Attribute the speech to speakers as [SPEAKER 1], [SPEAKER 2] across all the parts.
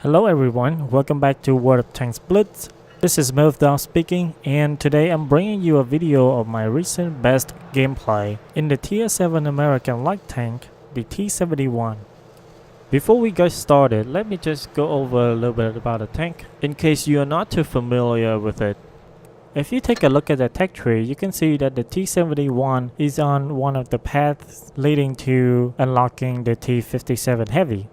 [SPEAKER 1] Hello everyone, welcome back to World of Tanks Blitz. This is Bulldog speaking, and today I'm bringing you a video of my recent best gameplay in the Tier 7 American light tank, the T71. Before we get started, let me just go over a little bit about the tank, in case you are not too familiar with it. If you take a look at the tech tree, you can see that the T71 is on one of the paths leading to unlocking the T57 Heavy.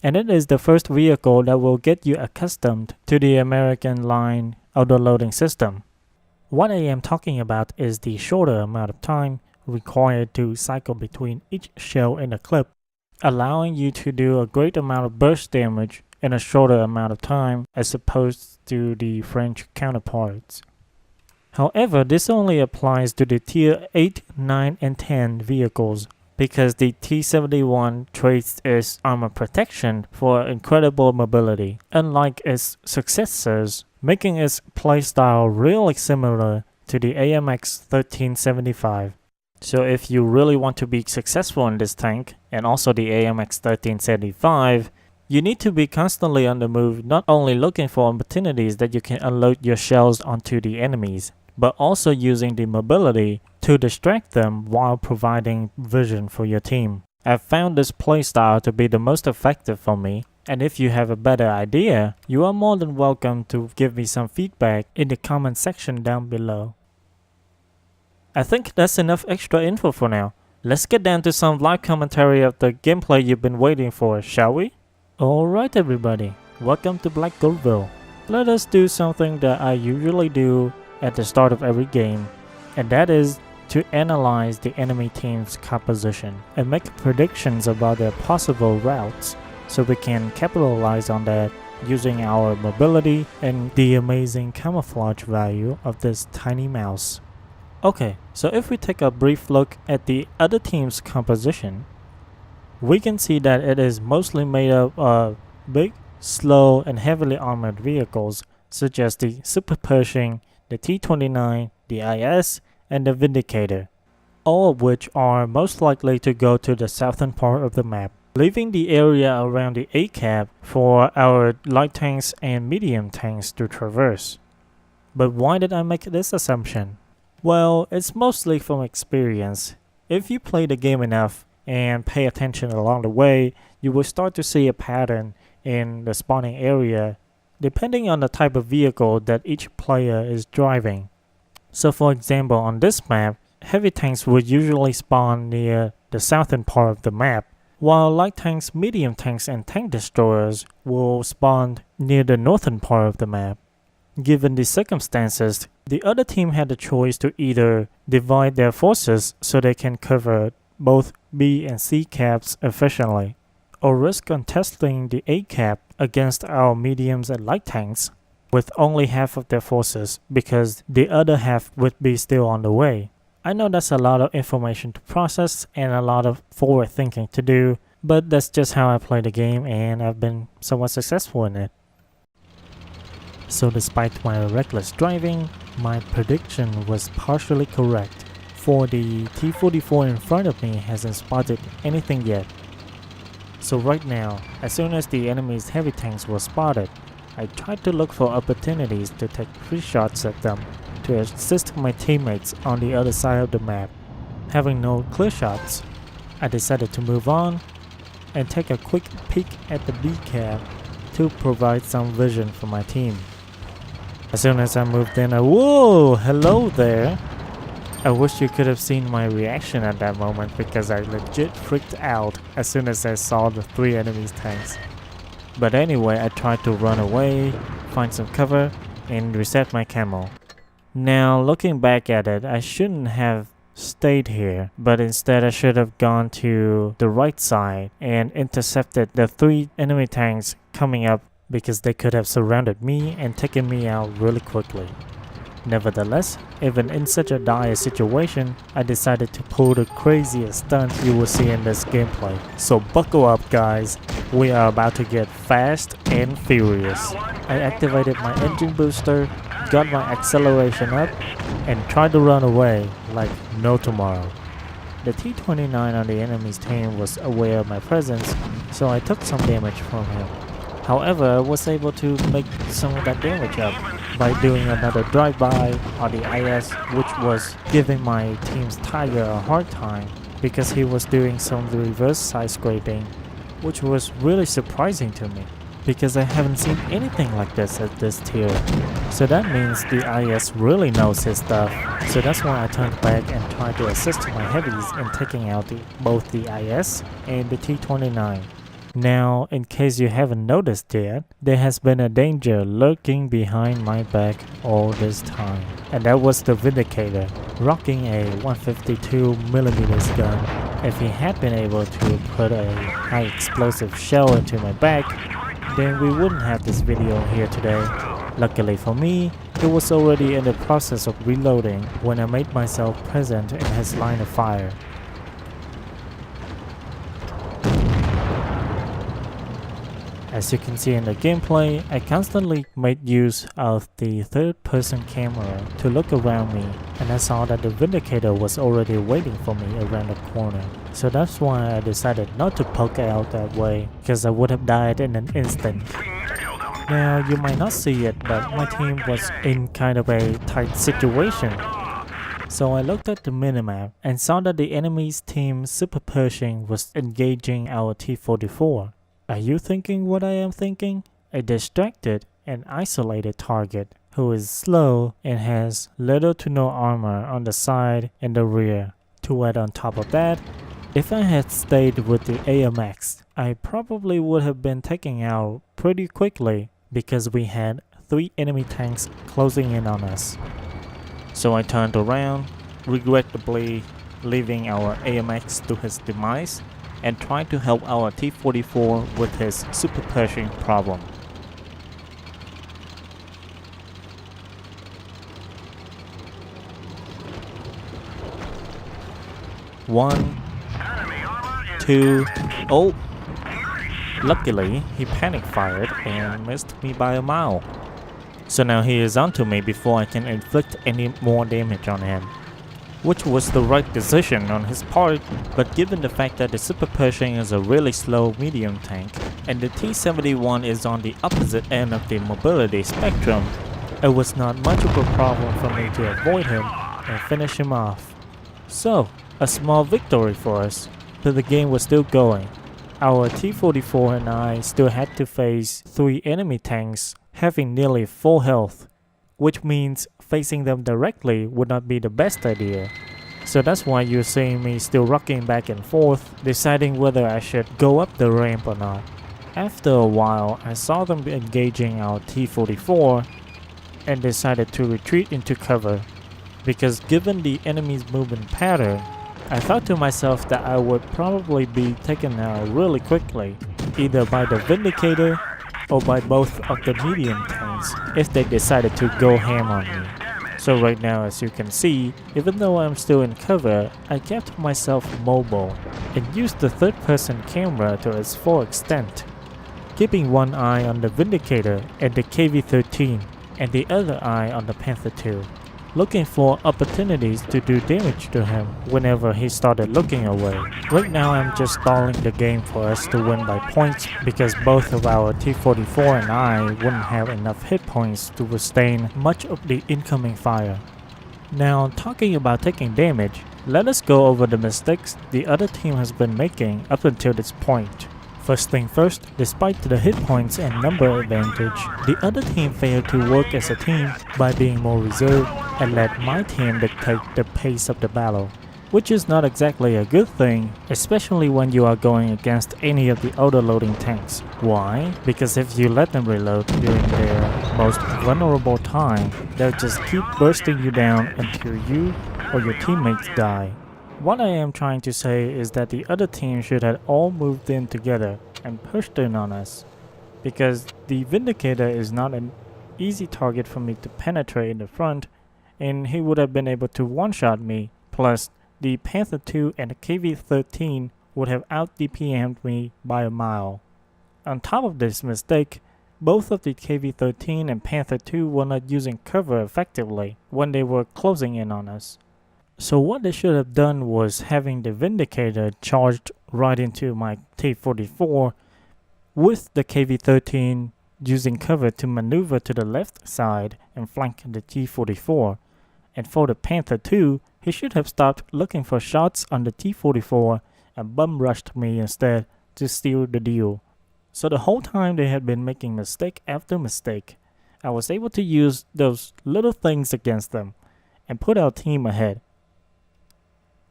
[SPEAKER 1] And it is the first vehicle that will get you accustomed to the American line auto-loading system. What I am talking about is the shorter amount of time required to cycle between each shell in a clip, allowing you to do a great amount of burst damage in a shorter amount of time as opposed to the French counterparts. However, this only applies to the Tier 8, 9, and 10 vehicles, because the T71 trades its armor protection for incredible mobility, unlike its successors, making its playstyle really similar to the AMX 1375. So if you really want to be successful in this tank, and also the AMX 1375, you need to be constantly on the move, not only looking for opportunities that you can unload your shells onto the enemies, but also using the mobility to distract them while providing vision for your team. I've found this playstyle to be the most effective for me, and if you have a better idea, you are more than welcome to give me some feedback in the comment section down below. I think that's enough extra info for now. Let's get down to some live commentary of the gameplay you've been waiting for, shall we? Alright everybody, welcome to Black Goldville. Let us do something that I usually do at the start of every game, and that is to analyze the enemy team's composition and make predictions about their possible routes so we can capitalize on that using our mobility and the amazing camouflage value of this tiny mouse. Okay, so if we take a brief look at the other team's composition, we can see that it is mostly made up of big, slow, and heavily armored vehicles such as the Super Pershing, the T29, the IS, and the Vindicator, all of which are most likely to go to the southern part of the map, leaving the area around the A-cap for our light tanks and medium tanks to traverse. But why did I make this assumption? Well, it's mostly from experience. If you play the game enough and pay attention along the way, you will start to see a pattern in the spawning area depending on the type of vehicle that each player is driving. So for example, on this map, heavy tanks would usually spawn near the southern part of the map, while light tanks, medium tanks, and tank destroyers will spawn near the northern part of the map. Given the circumstances, the other team had the choice to either divide their forces so they can cover both B and C caps efficiently, or risk contesting the A cap against our mediums and light tanks with only half of their forces because the other half would be still on the way. I know that's a lot of information to process and a lot of forward thinking to do, but that's just how I play the game and I've been somewhat successful in it. So despite my reckless driving, my prediction was partially correct, for the T44 in front of me hasn't spotted anything yet. So right now, as soon as the enemy's heavy tanks were spotted, I tried to look for opportunities to take free shots at them to assist my teammates on the other side of the map. Having no clear shots, I decided to move on and take a quick peek at the B cap to provide some vision for my team. As soon as I moved in, whoa, hello there! I wish you could have seen my reaction at that moment because I legit freaked out as soon as I saw the 3 enemy's tanks. But anyway, I tried to run away, find some cover, and reset my camo. Now looking back at it, I shouldn't have stayed here, but instead I should have gone to the right side and intercepted the 3 enemy tanks coming up because they could have surrounded me and taken me out really quickly. Nevertheless, even in such a dire situation, I decided to pull the craziest stunt you will see in this gameplay. So buckle up guys, we are about to get fast and furious. I activated my engine booster, got my acceleration up, and tried to run away like no tomorrow. The T29 on the enemy's team was aware of my presence, so I took some damage from him. However, I was able to make some of that damage up by doing another drive-by on the IS, which was giving my team's Tiger a hard time because he was doing some reverse side scraping, which was really surprising to me because I haven't seen anything like this at this tier. So that means the IS really knows his stuff. So that's why I turned back and tried to assist my heavies in taking out both the IS and the T29. Now, in case you haven't noticed yet, there has been a danger lurking behind my back all this time. And that was the Vindicator, rocking a 152mm gun. If he had been able to put a high explosive shell into my back, then we wouldn't have this video here today. Luckily for me, it was already in the process of reloading when I made myself present in his line of fire. As you can see in the gameplay, I constantly made use of the third-person camera to look around me, and I saw that the Vindicator was already waiting for me around the corner. So that's why I decided not to poke out that way, because I would have died in an instant. Now, you might not see it, but my team was in kind of a tight situation. So I looked at the minimap and saw that the enemy's team Super Pershing was engaging our T-44. Are you thinking what I am thinking? A distracted and isolated target who is slow and has little to no armor on the side and the rear. To add on top of that, if I had stayed with the AMX, I probably would have been taken out pretty quickly because we had 3 enemy tanks closing in on us. So I turned around, regrettably leaving our AMX to his demise, and tried to help our T-44 with his Super Pershing problem. One, two, oh! Luckily, he panic fired and missed me by a mile. So now he is onto me before I can inflict any more damage on him, which was the right decision on his part, but given the fact that the Super Pershing is a really slow medium tank, and the T71 is on the opposite end of the mobility spectrum, it was not much of a problem for me to avoid him and finish him off. So, a small victory for us, but the game was still going. Our T-44 and I still had to face 3 enemy tanks having nearly full health, which means facing them directly would not be the best idea. So that's why you're seeing me still rocking back and forth, deciding whether I should go up the ramp or not. After a while, I saw them engaging our T-44 and decided to retreat into cover, because given the enemy's movement pattern, I thought to myself that I would probably be taken out really quickly, either by the Vindicator or by both of the medium tanks if they decided to go ham on me. So right now, as you can see, even though I'm still in cover, I kept myself mobile and used the third-person camera to its full extent, keeping one eye on the Vindicator and the KV-13 and the other eye on the Panther II, looking for opportunities to do damage to him whenever he started looking away. Right now I'm just stalling the game for us to win by points because both of our T-44 and I wouldn't have enough hit points to withstand much of the incoming fire. Now, talking about taking damage, let us go over the mistakes the other team has been making up until this point. First thing first, despite the hit points and number advantage, the other team failed to work as a team by being more reserved and let my team dictate the pace of the battle, which is not exactly a good thing, especially when you are going against any of the auto-loading tanks. Why? Because if you let them reload during their most vulnerable time, they'll just keep bursting you down until you or your teammates die. What I am trying to say is that the other team should have all moved in together and pushed in on us, because the Vindicator is not an easy target for me to penetrate in the front, and he would have been able to one-shot me, plus the Panther II and the KV-13 would have out-DPM'd me by a mile. On top of this mistake, both of the KV-13 and Panther II were not using cover effectively when they were closing in on us. So what they should have done was having the Vindicator charged right into my T-44 with the KV-13 using cover to maneuver to the left side and flank the T-44. And for the Panther 2, he should have stopped looking for shots on the T-44 and bum rushed me instead to steal the deal. So the whole time they had been making mistake after mistake, I was able to use those little things against them and put our team ahead.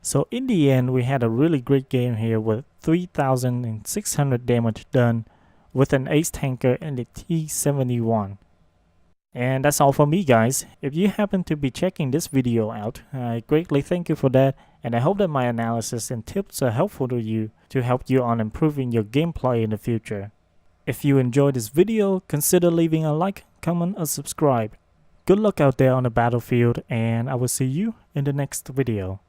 [SPEAKER 1] So in the end, we had a really great game here with 3,600 damage done with an Ace Tanker and the T71. And that's all for me, guys. If you happen to be checking this video out, I greatly thank you for that, and I hope that my analysis and tips are helpful to you to help you on improving your gameplay in the future. If you enjoyed this video, consider leaving a like, comment, or subscribe. Good luck out there on the battlefield, and I will see you in the next video.